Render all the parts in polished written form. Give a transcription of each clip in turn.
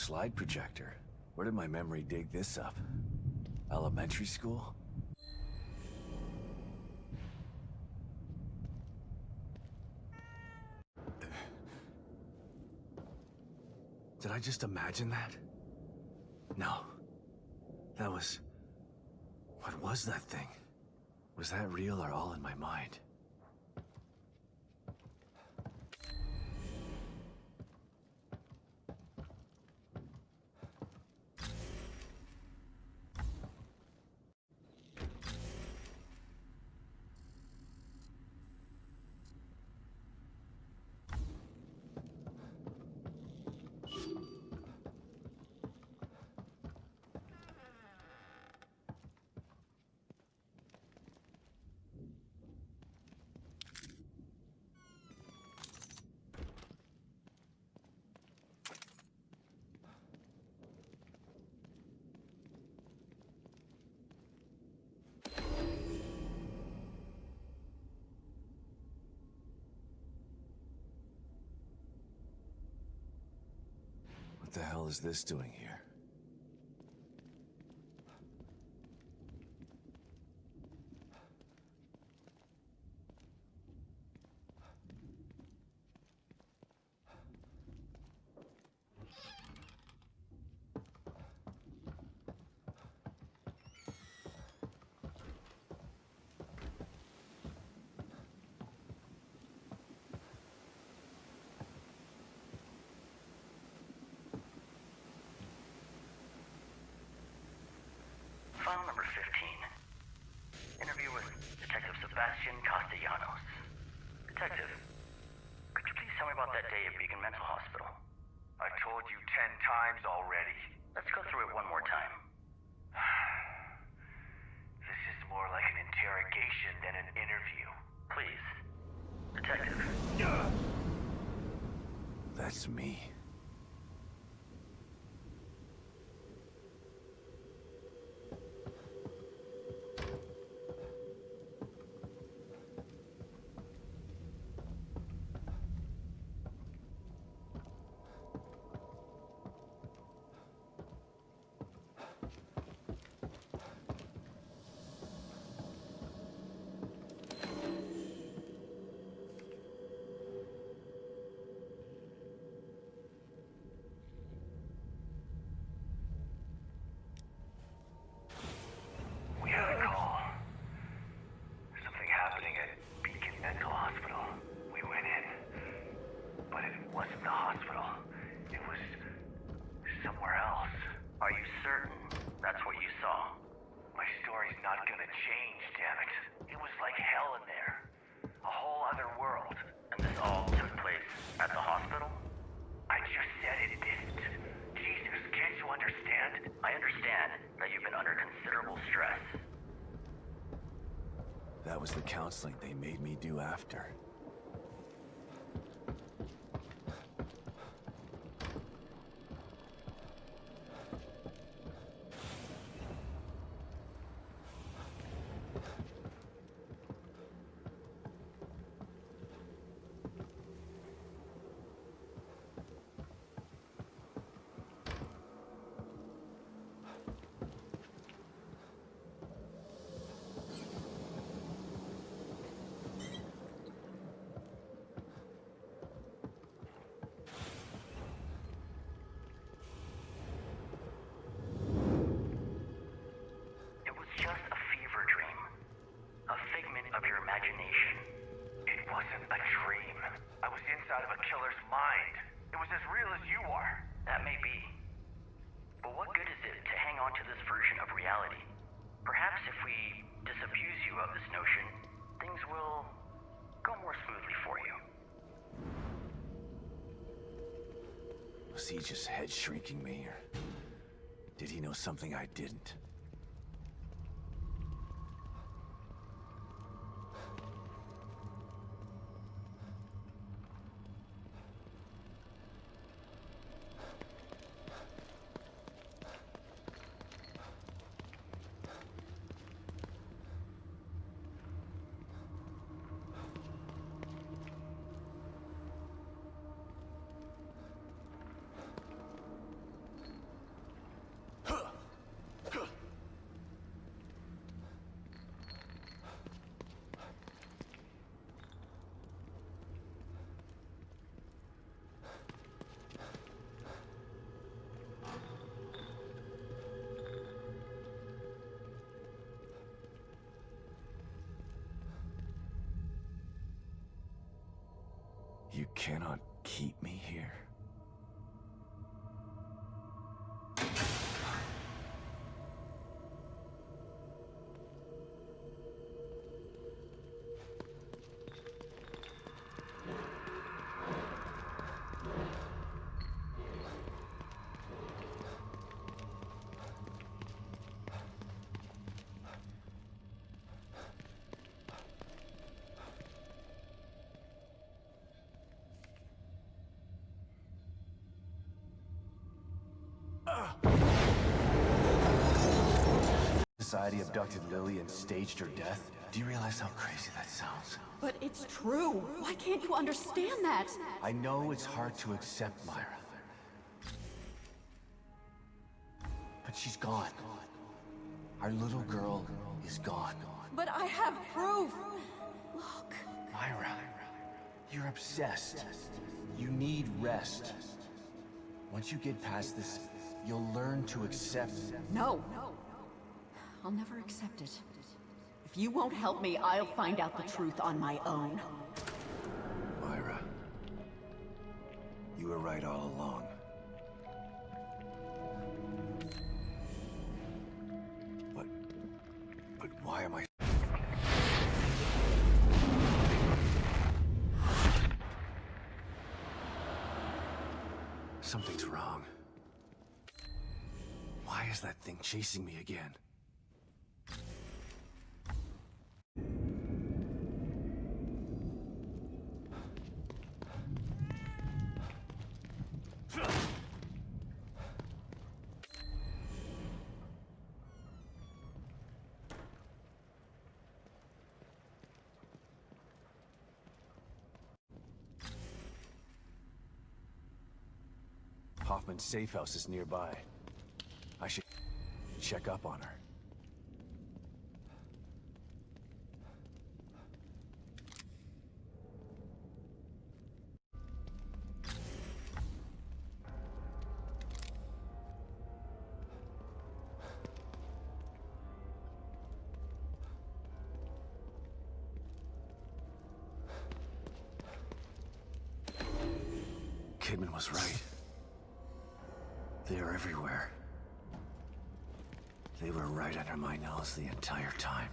slide projector. Where did my memory dig this up? Elementary school? Did I just imagine that? No. That was... What was that thing? Was that real or all in my mind? What the hell is this doing here? File number 15. Interview with Detective Sebastian Castellanos. Detective, could you please tell me about that day at Beacon Mental Hospital? I told you 10 times already. Let's go through it one more time. This is more like an interrogation than an interview. Please. Detective. That's me. We had a call. Something happening at Beacon Mental Hospital. We went in. But it wasn't the hospital. It was somewhere else. Are you certain that's what you saw? My story's not gonna change, damn it. It was like hell in there. A whole other world. And this all took place at the hospital? I just said it didn't. Jesus, can't you understand? I understand that you've been under considerable stress. That was the counseling they made me do after. It was just a fever dream. A figment of your imagination. It wasn't a dream. I was inside of a killer's mind. It was as real as you are. That may be. But what good is it to hang on to this version of reality? Perhaps if we disabuse you of this notion, things will go more smoothly for you. Was he just head shrinking me, or did he know something I didn't? You cannot keep me here. Society abducted Lily and staged her death? Do you realize how crazy that sounds? But it's true. Why can't you understand that? I know it's hard to accept, Myra. But she's gone. Our little girl is gone. But I have proof. Look. Myra, you're obsessed. You need rest. Once you get past this, you'll learn to accept. No. I'll never accept it. If you won't help me, I'll find out the truth on my own. Myra, you were right all along. But why am I... Something's wrong. Why is that thing chasing me again? Hoffman's safe house is nearby. I should check up on her. Kidman was right. They're everywhere. They were right under my nose the entire time.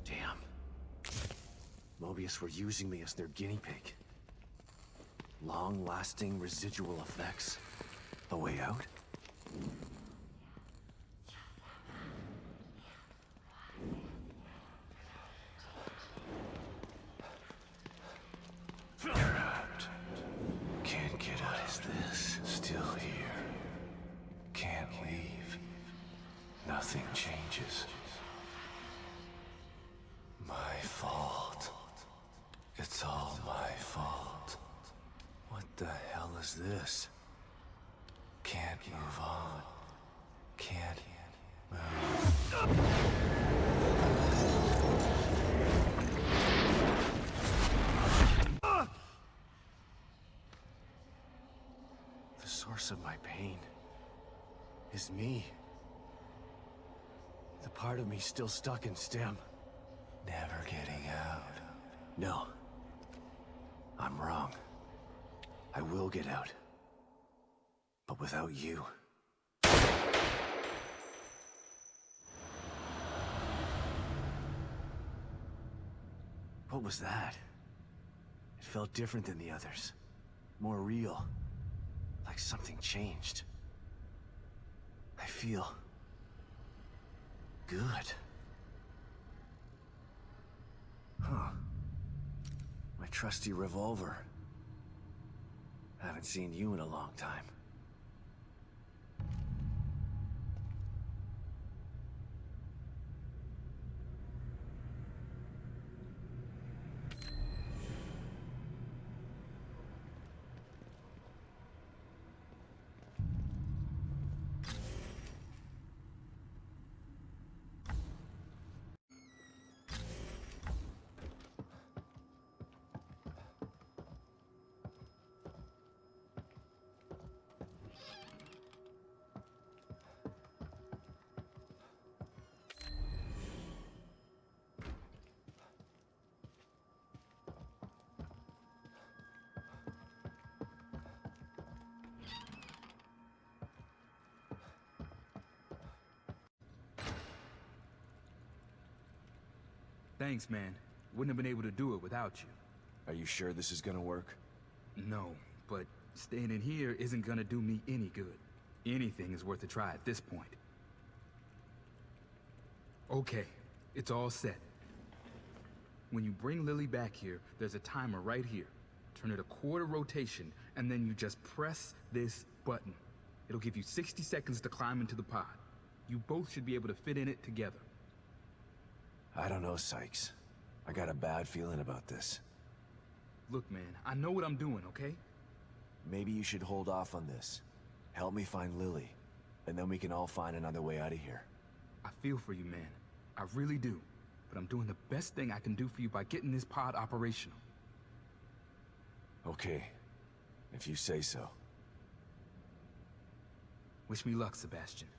Damn. Mobius were using me as their guinea pig. Long-lasting residual effects. A way out? Trapped. Can't get out. What is this? Still here. Can't leave. Nothing changes. My fault. It's all my fault. What the hell is this? Can't move on. Can't move. The source of my pain is me. The part of me still stuck in STEM. Never getting out. No. I'm wrong. I will get out. But without you. What was that? It felt different than the others. More real. Like something changed. I feel... good. Huh. My trusty revolver. Haven't seen you in a long time. Thanks, man. Wouldn't have been able to do it without you. Are you sure this is gonna work? No, but staying in here isn't gonna do me any good. Anything is worth a try at this point. Okay, it's all set. When you bring Lily back here, there's a timer right here. Turn it a quarter rotation, and then you just press this button. It'll give you 60 seconds to climb into the pod. You both should be able to fit in it together. I don't know, Sykes. I got a bad feeling about this. Look, man, I know what I'm doing, okay? Maybe you should hold off on this. Help me find Lily, and then we can all find another way out of here. I feel for you, man. I really do. But I'm doing the best thing I can do for you by getting this pod operational. Okay, if you say so. Wish me luck, Sebastian.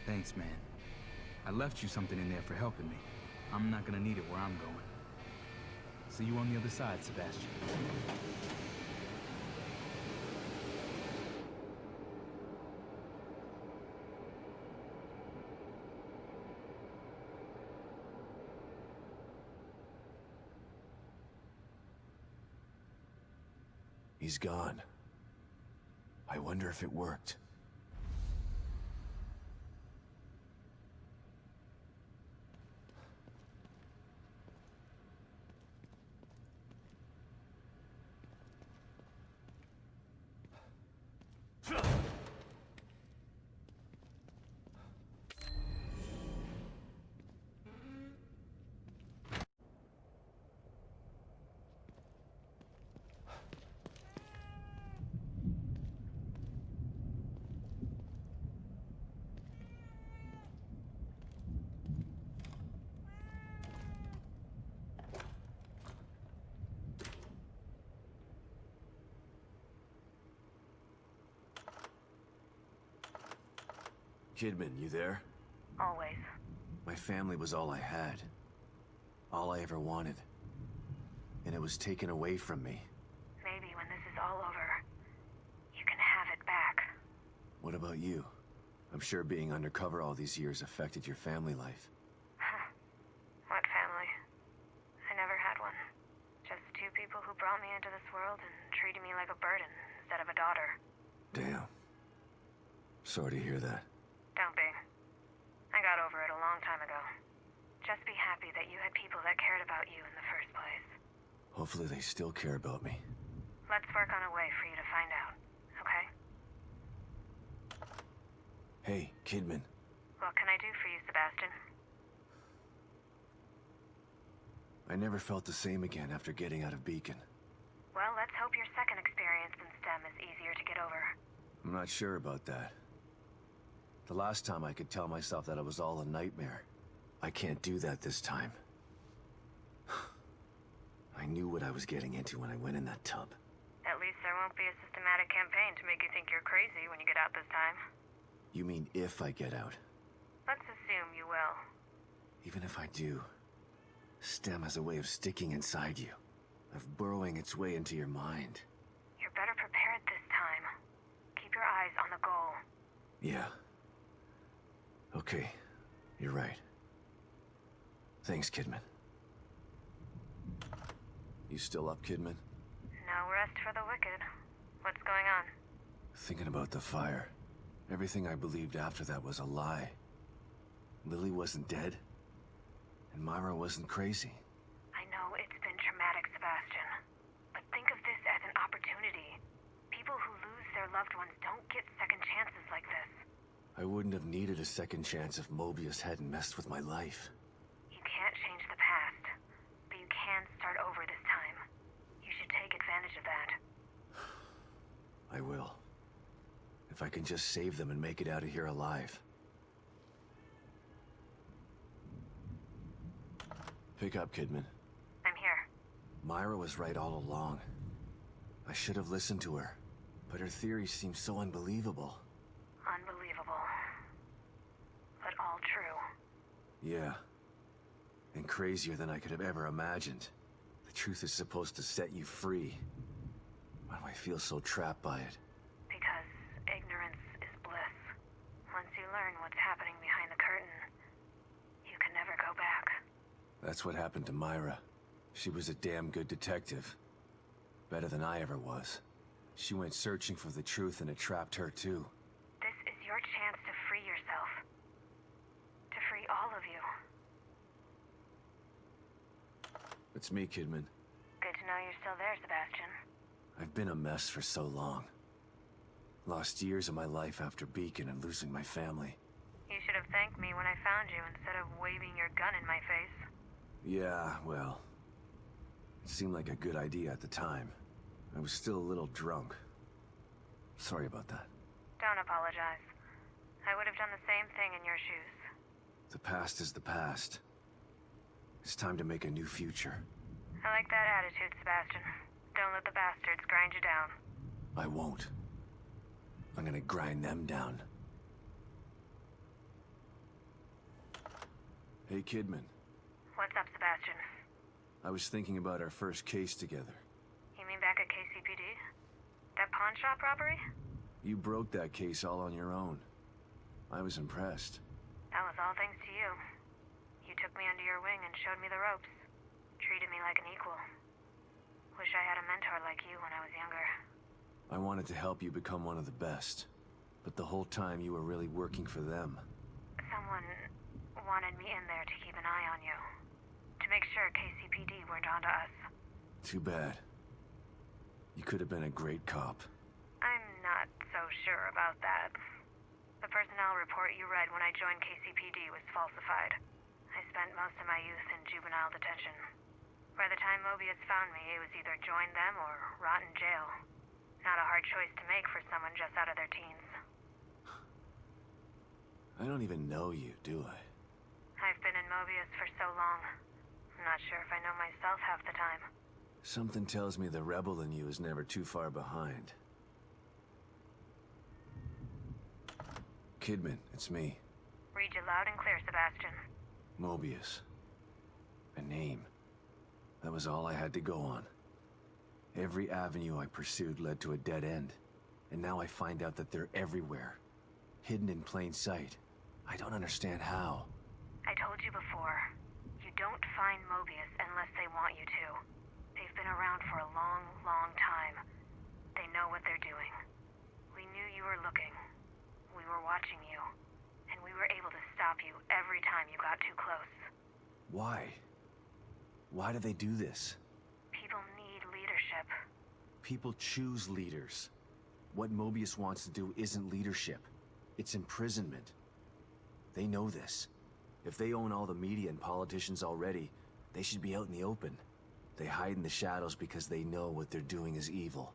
Thanks, man. I left you something in there for helping me. I'm not gonna need it where I'm going. See you on the other side, Sebastian. He's gone. I wonder if it worked. Kidman, you there? Always. My family was all I had. All I ever wanted. And it was taken away from me. Maybe when this is all over, you can have it back. What about you? I'm sure being undercover all these years affected your family life. What family? I never had one. Just two people who brought me into this world and treated me like a burden instead of a daughter. Damn. Sorry to hear that. Don't be. I got over it a long time ago. Just be happy that you had people that cared about you in the first place. Hopefully they still care about me. Let's work on a way for you to find out, okay? Hey, Kidman. What can I do for you, Sebastian? I never felt the same again after getting out of Beacon. Well, let's hope your second experience in STEM is easier to get over. I'm not sure about that. The last time I could tell myself that it was all a nightmare. I can't do that this time. I knew what I was getting into when I went in that tub. At least there won't be a systematic campaign to make you think you're crazy when you get out this time. You mean if I get out? Let's assume you will. Even if I do, STEM has a way of sticking inside you, of burrowing its way into your mind. You're better prepared this time. Keep your eyes on the goal. Yeah. Okay, you're right. Thanks, Kidman. You still up, Kidman? No rest for the wicked. What's going on? Thinking about the fire. Everything I believed after that was a lie. Lily wasn't dead, and Myra wasn't crazy. I know it's been traumatic, Sebastian. But think of this as an opportunity. People who lose their loved ones don't get second chances like this. I wouldn't have needed a second chance if Mobius hadn't messed with my life. You can't change the past, but you can start over this time. You should take advantage of that. I will. If I can just save them and make it out of here alive. Pick up, Kidman. I'm here. Myra was right all along. I should have listened to her, but her theories seem so unbelievable. Unbelievable. But all true. Yeah. And crazier than I could have ever imagined. The truth is supposed to set you free. Why do I feel so trapped by it? Because ignorance is bliss. Once you learn what's happening behind the curtain, you can never go back. That's what happened to Myra. She was a damn good detective. Better than I ever was. She went searching for the truth and it trapped her too. This is your chance to free yourself. To free all of you. It's me, Kidman. Good to know you're still there, Sebastian. I've been a mess for so long. Lost years of my life after Beacon and losing my family. You should have thanked me when I found you instead of waving your gun in my face. Yeah, well... It seemed like a good idea at the time. I was still a little drunk. Sorry about that. Don't apologize. I would have done the same thing in your shoes. The past is the past. It's time to make a new future. I like that attitude, Sebastian. Don't let the bastards grind you down. I won't. I'm gonna grind them down. Hey, Kidman. What's up, Sebastian? I was thinking about our first case together. You mean back at KCPD? That pawn shop robbery? You broke that case all on your own. I was impressed. That was all thanks to you. You took me under your wing and showed me the ropes. Treated me like an equal. Wish I had a mentor like you when I was younger. I wanted to help you become one of the best. But the whole time you were really working for them. Someone wanted me in there to keep an eye on you. To make sure KCPD weren't onto us. Too bad. You could have been a great cop. I'm not so sure about that. The personnel report you read when I joined KCPD was falsified. I spent most of my youth in juvenile detention. By the time Mobius found me, it was either join them or rot in jail. Not a hard choice to make for someone just out of their teens. I don't even know you, do I? I've been in Mobius for so long. I'm not sure if I know myself half the time. Something tells me the rebel in you is never too far behind. Kidman, it's me. Read you loud and clear, Sebastian. Mobius. A name. That was all I had to go on. Every avenue I pursued led to a dead end. And now I find out that they're everywhere. Hidden in plain sight. I don't understand how. I told you before. You don't find Mobius unless they want you to. They've been around for a long, long time. They know what they're doing. We knew you were looking. We were watching you. And we were able to stop you every time you got too close. Why? Why do they do this? People need leadership. People choose leaders. What Mobius wants to do isn't leadership. It's imprisonment. They know this. If they own all the media and politicians already, they should be out in the open. They hide in the shadows because they know what they're doing is evil.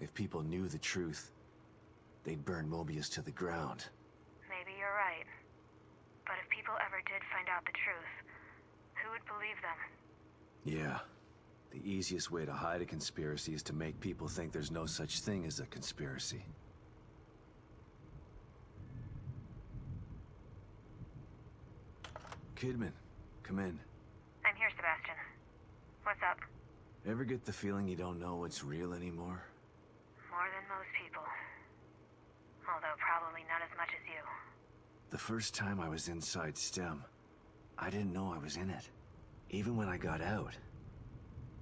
If people knew the truth, they'd burn Mobius to the ground. Maybe you're right. But if people ever did find out the truth, who would believe them? Yeah. The easiest way to hide a conspiracy is to make people think there's no such thing as a conspiracy. Kidman, come in. I'm here, Sebastian. What's up? Ever get the feeling you don't know what's real anymore? More than most people. Although probably not as much as you. The first time I was inside STEM, I didn't know I was in it. Even when I got out,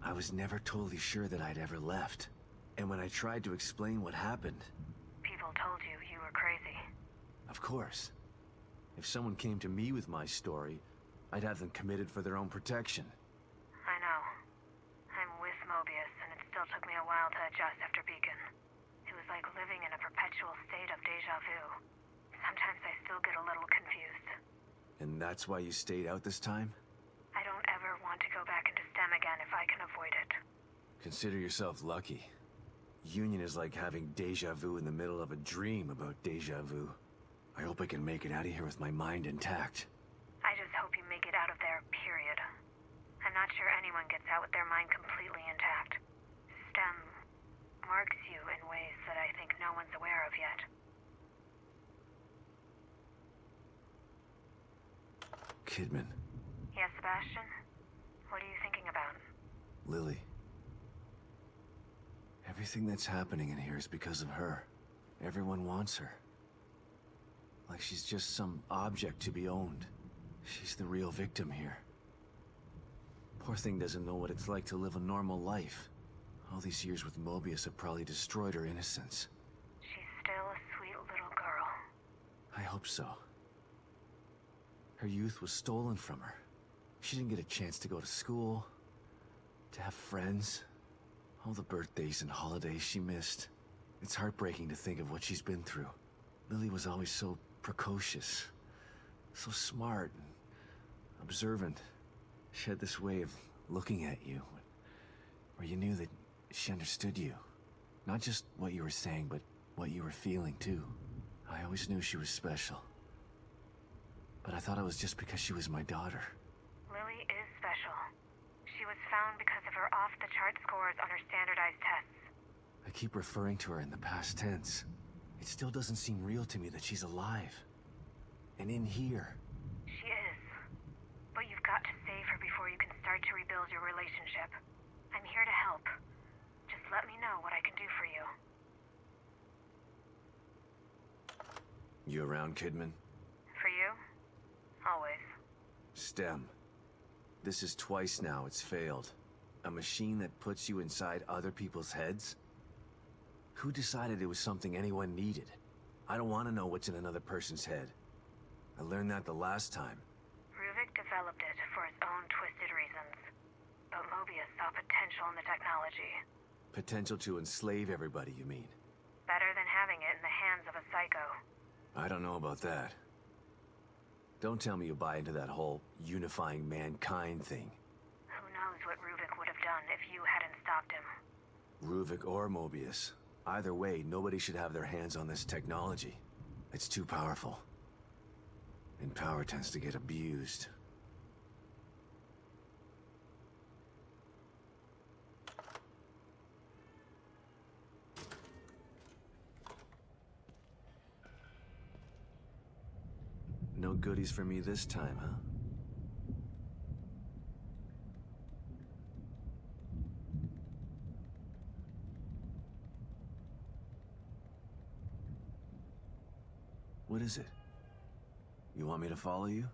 I was never totally sure that I'd ever left. And when I tried to explain what happened... People told you you were crazy. Of course. If someone came to me with my story, I'd have them committed for their own protection. I know. I'm with Mobius, and it still took me a while to adjust after Beacon. It was like living in a perpetual state of deja vu. Sometimes I still get a little confused. And that's why you stayed out this time? I don't ever want to go back into STEM again if I can avoid it. Consider yourself lucky. Union is like having deja vu in the middle of a dream about deja vu. I hope I can make it out of here with my mind intact. I just hope you make it out of there, period. I'm not sure anyone gets out with their mind completely intact. STEM marks you in ways that I think no one's aware of yet. Kidman. Yes, Sebastian? Sebastian? What are you thinking about? Lily. Everything that's happening in here is because of her. Everyone wants her. Like she's just some object to be owned. She's the real victim here. Poor thing doesn't know what it's like to live a normal life. All these years with Mobius have probably destroyed her innocence. She's still a sweet little girl. I hope so. Her youth was stolen from her. She didn't get a chance to go to school, to have friends. All the birthdays and holidays she missed. It's heartbreaking to think of what she's been through. Lily was always so precocious, so smart and observant. She had this way of looking at you, where you knew that she understood you. Not just what you were saying, but what you were feeling too. I always knew she was special. But I thought it was just because she was my daughter. Lily is special. She was found because of her off-the-chart scores on her standardized tests. I keep referring to her in the past tense. It still doesn't seem real to me that she's alive. And in here. She is. But you've got to save her before you can start to rebuild your relationship. I'm here to help. Just let me know what I can do for you. You around, Kidman? For you? Always. STEM. This is twice now it's failed. A machine that puts you inside other people's heads? Who decided it was something anyone needed? I don't want to know what's in another person's head. I learned that the last time. Ruvik developed it for his own twisted reasons. But Mobius saw potential in the technology. Potential to enslave everybody, you mean? Better than having it in the hands of a psycho. I don't know about that. Don't tell me you buy into that whole unifying mankind thing. Who knows what Ruvik would have done if you hadn't stopped him. Ruvik or Mobius. Either way, nobody should have their hands on this technology. It's too powerful. And power tends to get abused. No goodies for me this time, huh? What is it? You want me to follow you?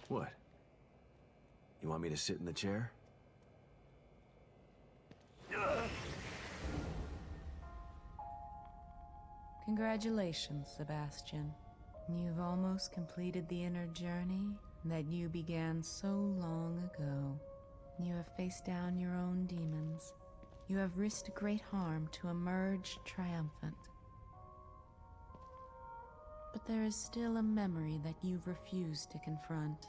What? You want me to sit in the chair? Congratulations, Sebastian. You've almost completed the inner journey that you began so long ago. You have faced down your own demons. You have risked great harm to emerge triumphant. But there is still a memory that you've refused to confront.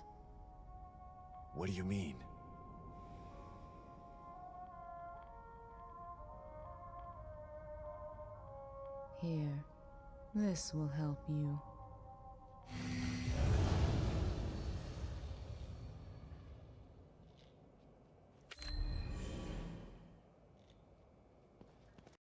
What do you mean? Here, this will help you.